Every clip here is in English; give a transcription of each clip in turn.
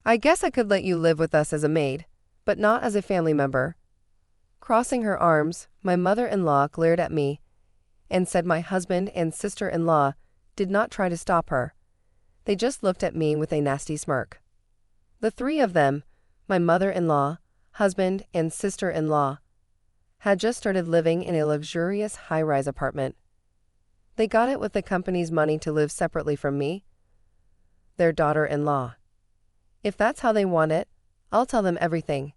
I guess I could let you live with us as a maid, but not as a family member. Crossing her arms, my mother-in-law glared at me and said my husband and sister-in-law did not try to stop her. They just looked at me with a nasty smirk. The three of them, my mother-in-law, husband, and sister-in-law, had just started living in a luxurious high-rise apartment. They got it with the company's money to live separately from me, their daughter-in-law. If that's how they want it, I'll tell them everything,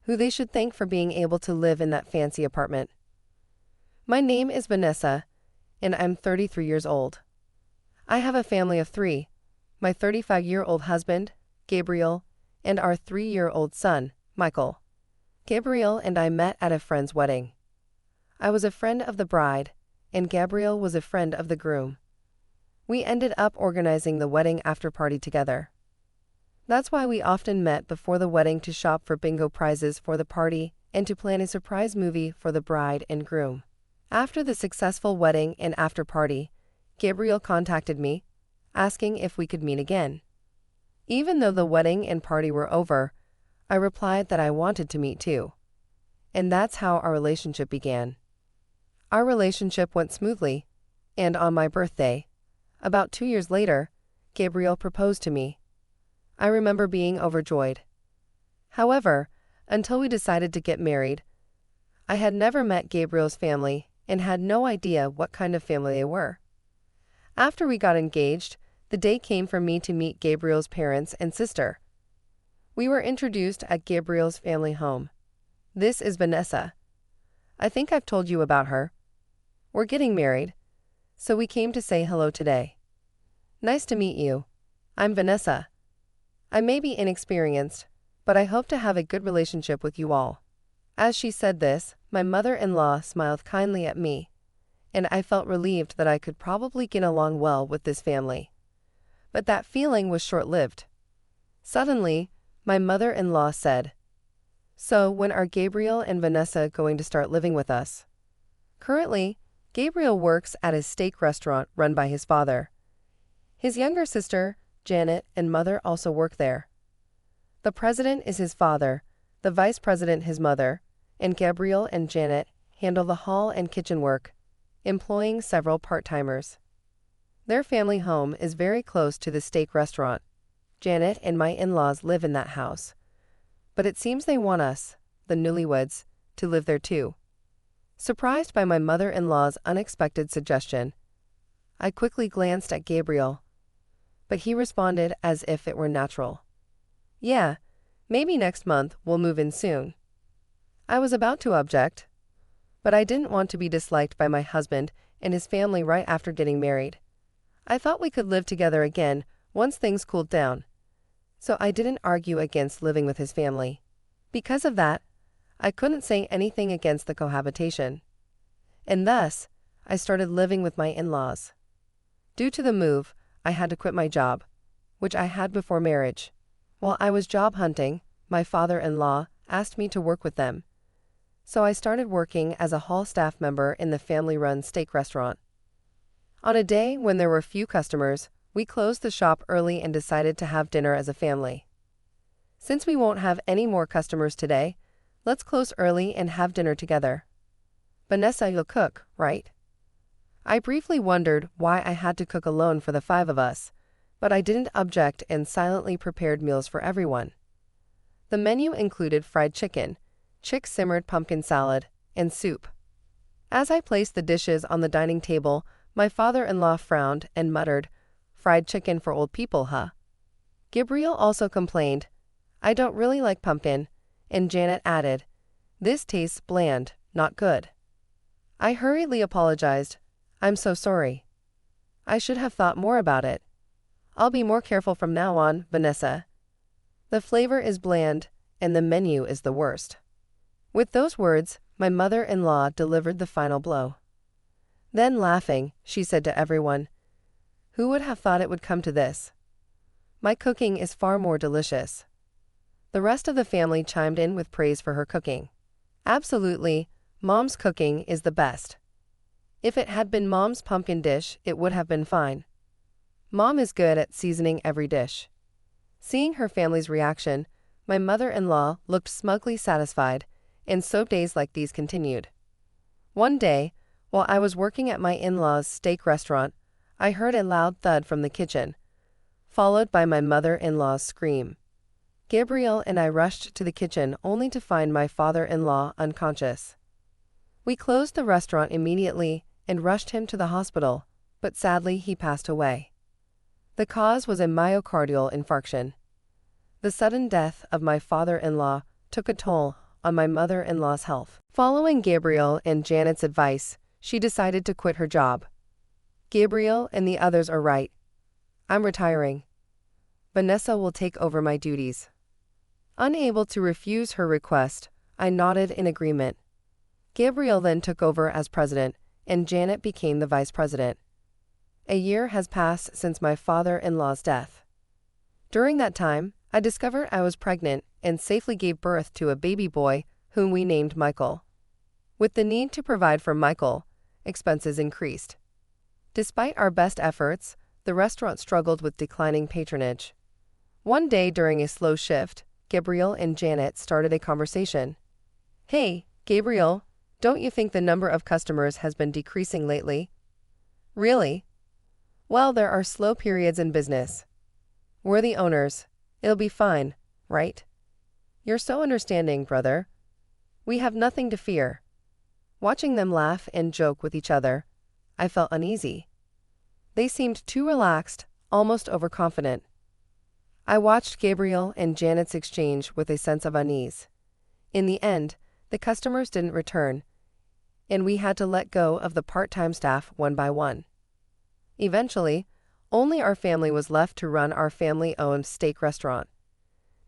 who they should thank for being able to live in that fancy apartment. My name is Vanessa, and I'm 33 years old. I have a family of three, my 35-year-old husband, Gabriel, and our 3-year-old son, Michael. Gabriel and I met at a friend's wedding. I was a friend of the bride, and Gabriel was a friend of the groom. We ended up organizing the wedding after-party together. That's why we often met before the wedding to shop for bingo prizes for the party and to plan a surprise movie for the bride and groom. After the successful wedding and after-party, Gabriel contacted me, asking if we could meet again. Even though the wedding and party were over, I replied that I wanted to meet too. And that's how our relationship began. Our relationship went smoothly, and on my birthday, about 2 years later, Gabriel proposed to me. I remember being overjoyed. However, until we decided to get married, I had never met Gabriel's family and had no idea what kind of family they were. After we got engaged, the day came for me to meet Gabriel's parents and sister. We were introduced at Gabriel's family home. This is Vanessa. I think I've told you about her. We're getting married, so we came to say hello today. Nice to meet you. I'm Vanessa. I may be inexperienced, but I hope to have a good relationship with you all. As she said this, my mother-in-law smiled kindly at me, and I felt relieved that I could probably get along well with this family. But that feeling was short-lived. Suddenly, my mother-in-law said, "So when are Gabriel and Vanessa going to start living with us?" Currently, Gabriel works at a steak restaurant run by his father. His younger sister, Janet, and mother also work there. The president is his father, the vice president his mother, and Gabriel and Janet handle the hall and kitchen work, employing several part-timers. Their family home is very close to the steak restaurant. Janet and my in-laws live in that house, but it seems they want us, the newlyweds, to live there too. Surprised by my mother-in-law's unexpected suggestion, I quickly glanced at Gabriel, but he responded as if it were natural. "Yeah, maybe next month we'll move in soon." I was about to object, but I didn't want to be disliked by my husband and his family right after getting married. I thought we could live together again once things cooled down, so I didn't argue against living with his family. Because of that, I couldn't say anything against the cohabitation, and thus, I started living with my in-laws. Due to the move, I had to quit my job, which I had before marriage. While I was job hunting, my father-in-law asked me to work with them, so I started working as a hall staff member in the family-run steak restaurant. On a day when there were few customers, we closed the shop early and decided to have dinner as a family. Since we won't have any more customers today, let's close early and have dinner together. Vanessa, you'll cook, right? I briefly wondered why I had to cook alone for the 5 of us, but I didn't object and silently prepared meals for everyone. The menu included fried chicken, chick-simmered pumpkin salad, and soup. As I placed the dishes on the dining table, my father-in-law frowned and muttered, "Fried chicken for old people, huh?" Gabriel also complained, "I don't really like pumpkin," and Janet added, "This tastes bland, not good." I hurriedly apologized. "I'm so sorry. I should have thought more about it. I'll be more careful from now on, Vanessa. The flavor is bland, and the menu is the worst." With those words, my mother-in-law delivered the final blow. Then, laughing, she said to everyone, "Who would have thought it would come to this? My cooking is far more delicious." The rest of the family chimed in with praise for her cooking. Absolutely, Mom's cooking is the best. If it had been Mom's pumpkin dish, it would have been fine. Mom is good at seasoning every dish. Seeing her family's reaction, my mother-in-law looked smugly satisfied, and soap days like these continued. One day, while I was working at my in-laws' steak restaurant, I heard a loud thud from the kitchen, followed by my mother-in-law's scream. Gabriel and I rushed to the kitchen only to find my father-in-law unconscious. We closed the restaurant immediately and rushed him to the hospital, but sadly he passed away. The cause was a myocardial infarction. The sudden death of my father-in-law took a toll on my mother-in-law's health. Following Gabriel and Janet's advice, she decided to quit her job. Gabriel and the others are right. I'm retiring. Vanessa will take over my duties. Unable to refuse her request, I nodded in agreement. Gabriel then took over as president, and Janet became the vice president. A year has passed since my father-in-law's death. During that time, I discovered I was pregnant and safely gave birth to a baby boy whom we named Michael. With the need to provide for Michael, expenses increased. Despite our best efforts, the restaurant struggled with declining patronage. One day during a slow shift, Gabriel and Janet started a conversation. "Hey, Gabriel, don't you think the number of customers has been decreasing lately?" "Really?" "Well, there are slow periods in business. We're the owners. It'll be fine, right?" "You're so understanding, brother. We have nothing to fear." Watching them laugh and joke with each other, I felt uneasy. They seemed too relaxed, almost overconfident. I watched Gabriel and Janet's exchange with a sense of unease. In the end, the customers didn't return, and we had to let go of the part-time staff one by one. Eventually, only our family was left to run our family-owned steak restaurant.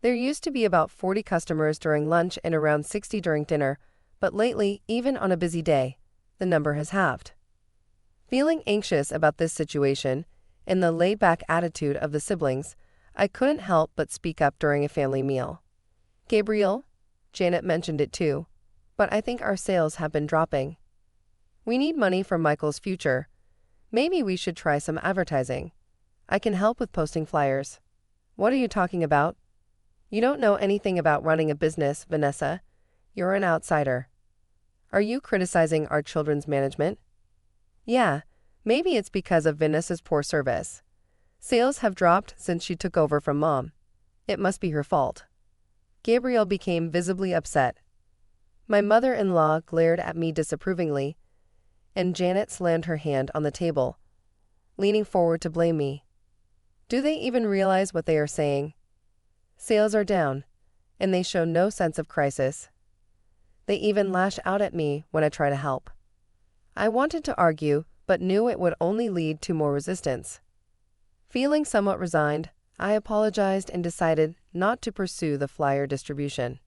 There used to be about 40 customers during lunch and around 60 during dinner, but lately, even on a busy day, the number has halved. Feeling anxious about this situation and the laid-back attitude of the siblings, I couldn't help but speak up during a family meal. "Gabriel," Janet mentioned it too, "but I think our sales have been dropping. We need money for Michael's future. Maybe we should try some advertising. I can help with posting flyers." "What are you talking about? You don't know anything about running a business, Vanessa. You're an outsider." "Are you criticizing our children's management?" "Yeah, maybe it's because of Vanessa's poor service. Sales have dropped since she took over from Mom. It must be her fault." Gabriel became visibly upset. My mother-in-law glared at me disapprovingly, and Janet slammed her hand on the table, leaning forward to blame me. Do they even realize what they are saying? Sales are down, and they show no sense of crisis. They even lash out at me when I try to help. I wanted to argue, but knew it would only lead to more resistance. Feeling somewhat resigned, I apologized and decided not to pursue the flyer distribution.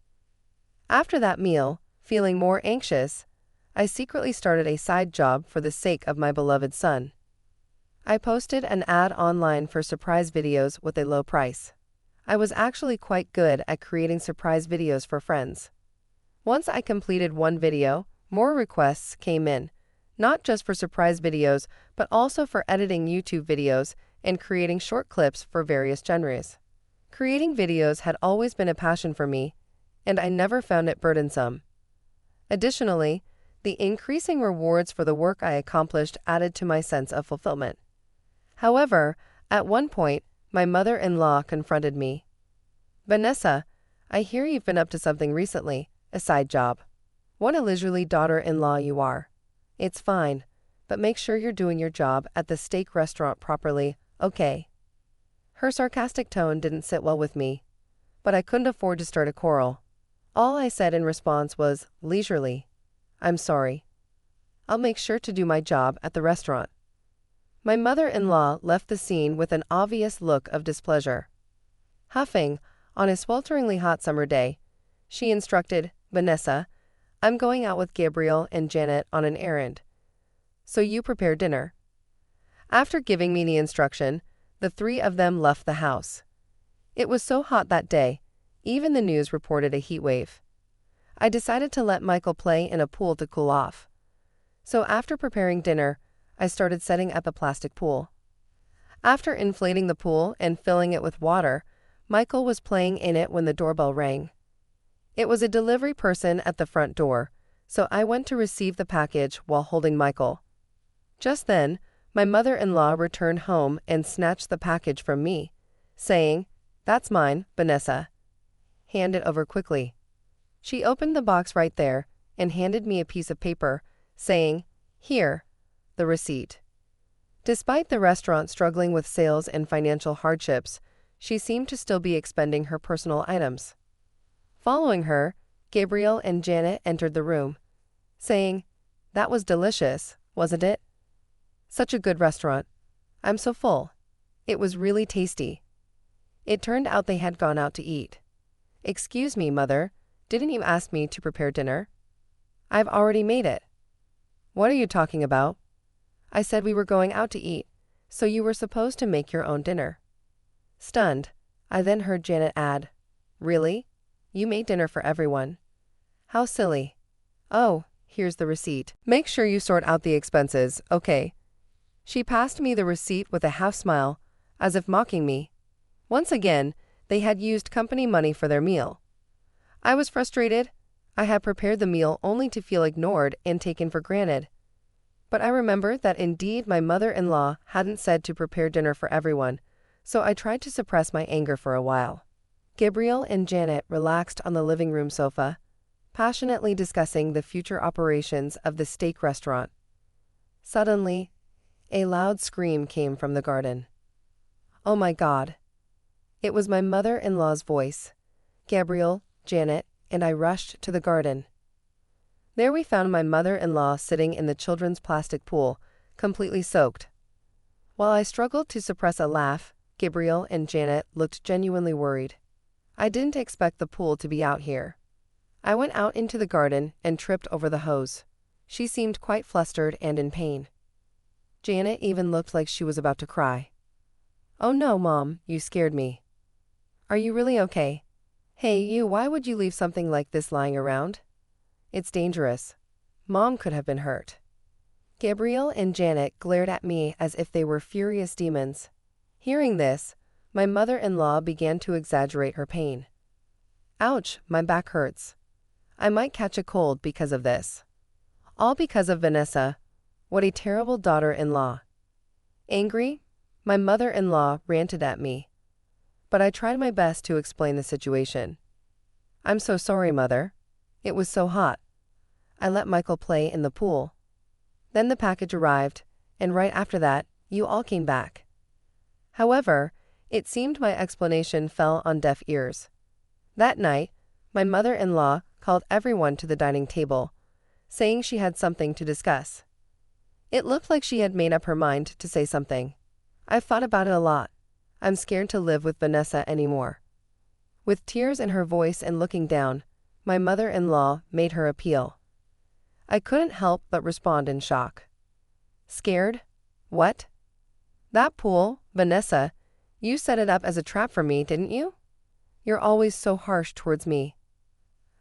After that meal, feeling more anxious, I secretly started a side job for the sake of my beloved son. I posted an ad online for surprise videos with a low price. I was actually quite good at creating surprise videos for friends. Once I completed one video, more requests came in, not just for surprise videos, but also for editing YouTube videos and creating short clips for various genres. Creating videos had always been a passion for me, and I never found it burdensome. Additionally, the increasing rewards for the work I accomplished added to my sense of fulfillment. However, at one point, my mother-in-law confronted me. "Vanessa, I hear you've been up to something recently, a side job. What a leisurely daughter-in-law you are. It's fine, but make sure you're doing your job at the steak restaurant properly, okay?" Her sarcastic tone didn't sit well with me, but I couldn't afford to start a quarrel. All I said in response was, leisurely, "I'm sorry. I'll make sure to do my job at the restaurant." My mother-in-law left the scene with an obvious look of displeasure. Huffing, on a swelteringly hot summer day, she instructed, "Vanessa, I'm going out with Gabriel and Janet on an errand, so you prepare dinner." After giving me the instruction, the three of them left the house. It was so hot that day, even the news reported a heat wave. I decided to let Michael play in a pool to cool off. So after preparing dinner, I started setting up a plastic pool. After inflating the pool and filling it with water, Michael was playing in it when the doorbell rang. It was a delivery person at the front door, so I went to receive the package while holding Michael. Just then, my mother-in-law returned home and snatched the package from me, saying, "That's mine, Vanessa. Hand it over quickly." She opened the box right there and handed me a piece of paper, saying, "Here, the receipt." Despite the restaurant struggling with sales and financial hardships, she seemed to still be expending her personal items. Following her, Gabriel and Janet entered the room, saying, "That was delicious, wasn't it? Such a good restaurant. I'm so full. It was really tasty." It turned out they had gone out to eat. "Excuse me, Mother, didn't you ask me to prepare dinner?" "I've already made it." "What are you talking about?" "I said we were going out to eat, so you were supposed to make your own dinner." Stunned, I then heard Janet add, "Really? You made dinner for everyone? How silly. Oh, here's the receipt. Make sure you sort out the expenses, okay?" She passed me the receipt with a half smile, as if mocking me. Once again, they had used company money for their meal. I was frustrated. I had prepared the meal only to feel ignored and taken for granted. But I remembered that indeed my mother-in-law hadn't said to prepare dinner for everyone, so I tried to suppress my anger for a while. Gabriel and Janet relaxed on the living room sofa, passionately discussing the future operations of the steak restaurant. Suddenly, a loud scream came from the garden. Oh my God! It was my mother-in-law's voice. Gabriel, Janet, and I rushed to the garden. There we found my mother-in-law sitting in the children's plastic pool, completely soaked. While I struggled to suppress a laugh, Gabriel and Janet looked genuinely worried. I didn't expect the pool to be out here. I went out into the garden and tripped over the hose. She seemed quite flustered and in pain. Janet even looked like she was about to cry. "Oh no, Mom, you scared me." "Are you really okay? Hey, you, why would you leave something like this lying around? It's dangerous. Mom could have been hurt." Gabriel and Janet glared at me as if they were furious demons. Hearing this, my mother-in-law began to exaggerate her pain. "Ouch, my back hurts. I might catch a cold because of this. All because of Vanessa. What a terrible daughter-in-law." Angry, my mother-in-law ranted at me. But I tried my best to explain the situation. "I'm so sorry, Mother. It was so hot. I let Michael play in the pool. Then the package arrived, and right after that, you all came back." However, it seemed my explanation fell on deaf ears. That night, my mother-in-law called everyone to the dining table, saying she had something to discuss. It looked like she had made up her mind to say something. I've thought about it a lot. I'm scared to live with Vanessa anymore. With tears in her voice and looking down, my mother-in-law made her appeal. I couldn't help but respond in shock. "Scared? What? That pool, Vanessa, you set it up as a trap for me, didn't you? You're always so harsh towards me.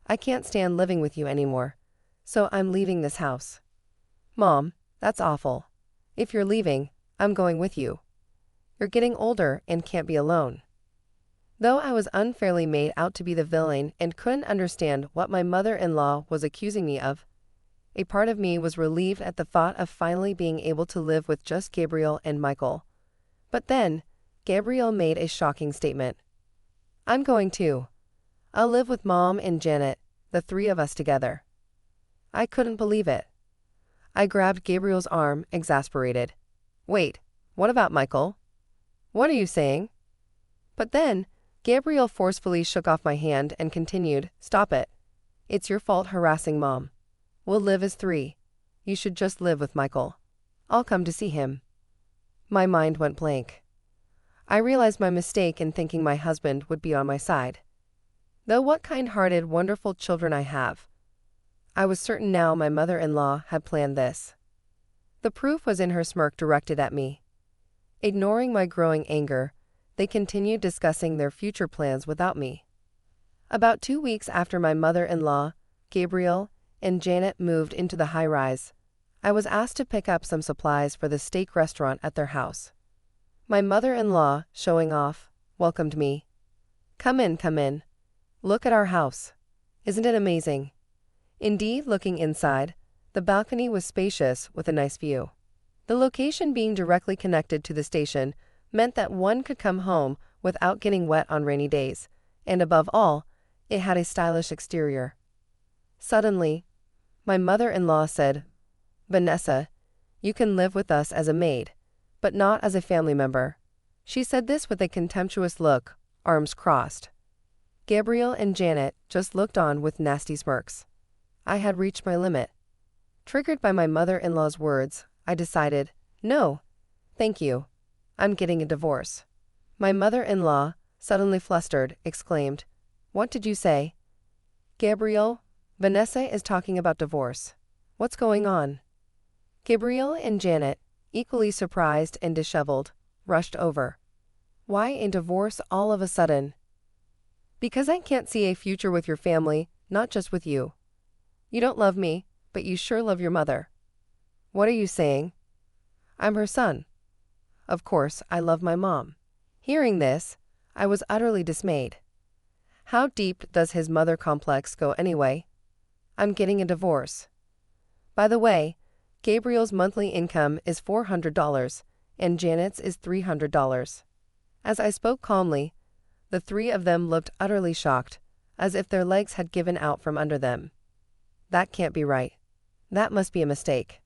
I can't stand living with you anymore, so I'm leaving this house." "Mom, that's awful. If you're leaving, I'm going with you. You're getting older and can't be alone." Though I was unfairly made out to be the villain and couldn't understand what my mother-in-law was accusing me of, a part of me was relieved at the thought of finally being able to live with just Gabriel and Michael. But then, Gabriel made a shocking statement. "I'm going too. I'll live with Mom and Janet, the three of us together." I couldn't believe it. I grabbed Gabriel's arm, exasperated. "Wait, what about Michael? What are you saying?" But then, Gabriel forcefully shook off my hand and continued, "Stop it. It's your fault harassing Mom. We'll live as three. You should just live with Michael. I'll come to see him." My mind went blank. I realized my mistake in thinking my husband would be on my side. Though what kind-hearted, wonderful children I have. I was certain now my mother-in-law had planned this. The proof was in her smirk directed at me. Ignoring my growing anger, they continued discussing their future plans without me. About 2 weeks after my mother-in-law, Gabriel, and Janet moved into the high-rise, I was asked to pick up some supplies for the steak restaurant at their house. My mother-in-law, showing off, welcomed me. Come in, come in. Look at our house. Isn't it amazing? Indeed, looking inside, the balcony was spacious with a nice view. The location being directly connected to the station meant that one could come home without getting wet on rainy days, and above all, it had a stylish exterior. Suddenly, my mother-in-law said, "Vanessa, you can live with us as a maid, but not as a family member." She said this with a contemptuous look, arms crossed. Gabriel and Janet just looked on with nasty smirks. I had reached my limit. Triggered by my mother-in-law's words, I decided, no, thank you. I'm getting a divorce. My mother-in-law, suddenly flustered, exclaimed, "What did you say?" "Gabriel, Vanessa is talking about divorce. What's going on?" Gabriel and Janet, equally surprised and disheveled, rushed over. "Why a divorce all of a sudden?" "Because I can't see a future with your family, not just with you. You don't love me, but you sure love your mother." "What are you saying?" "I'm her son. Of course, I love my mom." Hearing this, I was utterly dismayed. How deep does his mother complex go anyway? I'm getting a divorce. By the way, Gabriel's monthly income is $400, and Janet's is $300. As I spoke calmly, the three of them looked utterly shocked, as if their legs had given out from under them. That can't be right. That must be a mistake.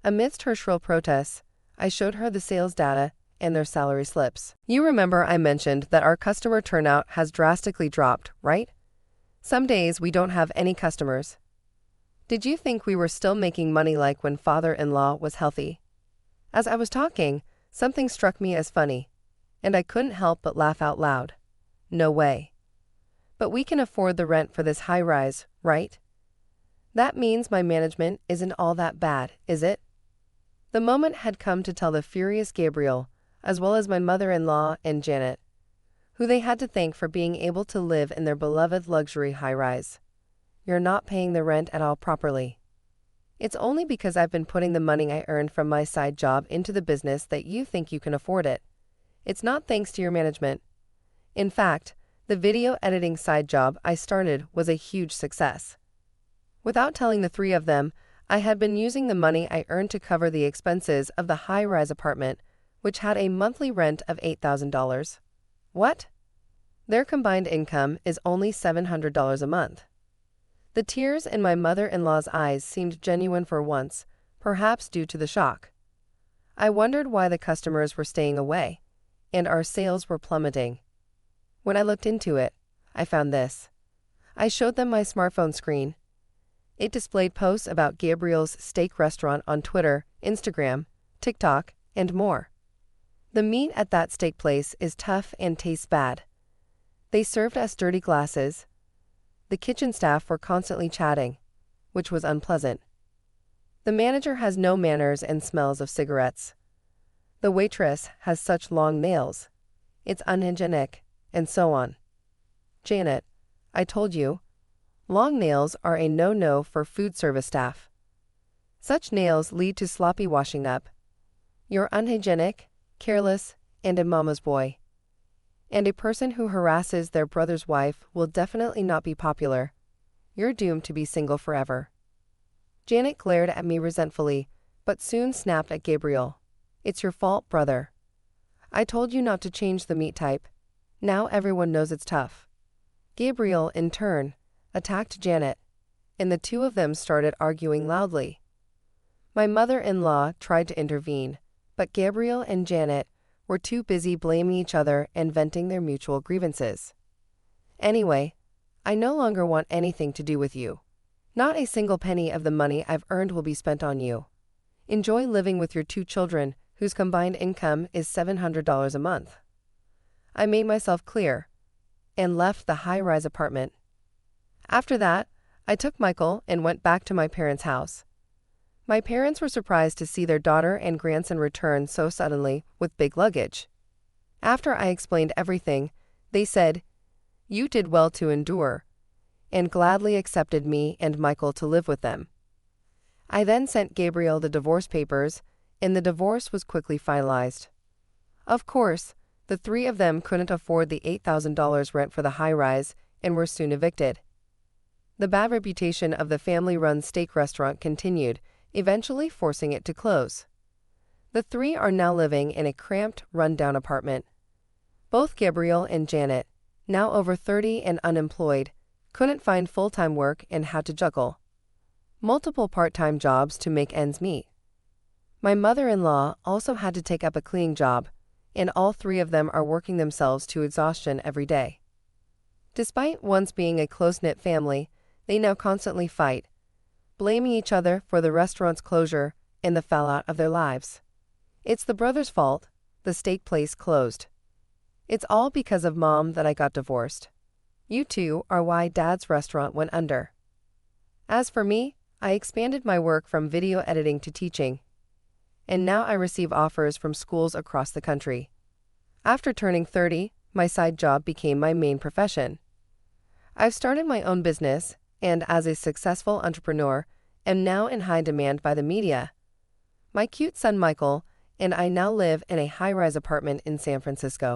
Amidst her shrill protests, I showed her the sales data and their salary slips. You remember I mentioned that our customer turnout has drastically dropped, right? Some days we don't have any customers. Did you think we were still making money like when father-in-law was healthy? As I was talking, something struck me as funny, and I couldn't help but laugh out loud. No way. But we can afford the rent for this high-rise, right? That means my management isn't all that bad, is it? The moment had come to tell the furious Gabriel, as well as my mother-in-law and Janet, who they had to thank for being able to live in their beloved luxury high-rise. You're not paying the rent at all properly. It's only because I've been putting the money I earned from my side job into the business that you think you can afford it. It's not thanks to your management. In fact, the video editing side job I started was a huge success. Without telling the three of them, I had been using the money I earned to cover the expenses of the high-rise apartment, which had a monthly rent of $8,000. What? Their combined income is only $700 a month. The tears in my mother-in-law's eyes seemed genuine for once, perhaps due to the shock. I wondered why the customers were staying away, and our sales were plummeting. When I looked into it, I found this. I showed them my smartphone screen. It displayed posts about Gabriel's steak restaurant on Twitter, Instagram, TikTok, and more. The meat at that steak place is tough and tastes bad. They served us dirty glasses. The kitchen staff were constantly chatting, which was unpleasant. The manager has no manners and smells of cigarettes. The waitress has such long nails. It's unhygienic, and so on. Janet, I told you, long nails are a no-no for food service staff. Such nails lead to sloppy washing up. You're unhygienic, careless, and a mama's boy. And a person who harasses their brother's wife will definitely not be popular. You're doomed to be single forever. Janet glared at me resentfully, but soon snapped at Gabriel. It's your fault, brother. I told you not to change the meat type. Now everyone knows it's tough. Gabriel, in turn, attacked Janet, and the two of them started arguing loudly. My mother-in-law tried to intervene, but Gabriel and Janet were too busy blaming each other and venting their mutual grievances. Anyway, I no longer want anything to do with you. Not a single penny of the money I've earned will be spent on you. Enjoy living with your two children, whose combined income is $700 a month. I made myself clear, and left the high-rise apartment. After that, I took Michael and went back to my parents' house. My parents were surprised to see their daughter and grandson return so suddenly with big luggage. After I explained everything, they said, "You did well to endure," and gladly accepted me and Michael to live with them. I then sent Gabriel the divorce papers, and the divorce was quickly finalized. Of course, The three of them couldn't afford the $8,000 rent for the high-rise and were soon evicted. The bad reputation of the family-run steak restaurant continued, eventually forcing it to close. The three are now living in a cramped, run-down apartment. Both Gabriel and Janet, now over 30 and unemployed, couldn't find full-time work and had to juggle multiple part-time jobs to make ends meet. My mother-in-law also had to take up a cleaning job, and all three of them are working themselves to exhaustion every day. Despite once being a close-knit family, they now constantly fight, blaming each other for the restaurant's closure and the fallout of their lives. It's the brothers' fault the steak place closed. It's all because of Mom that I got divorced. You two are why Dad's restaurant went under. As for me, I expanded my work from video editing to teaching, and now I receive offers from schools across the country. After turning 30, my side job became my main profession. I've started my own business, and as a successful entrepreneur, am now in high demand by the media. My cute son Michael and I now live in a high-rise apartment in San Francisco.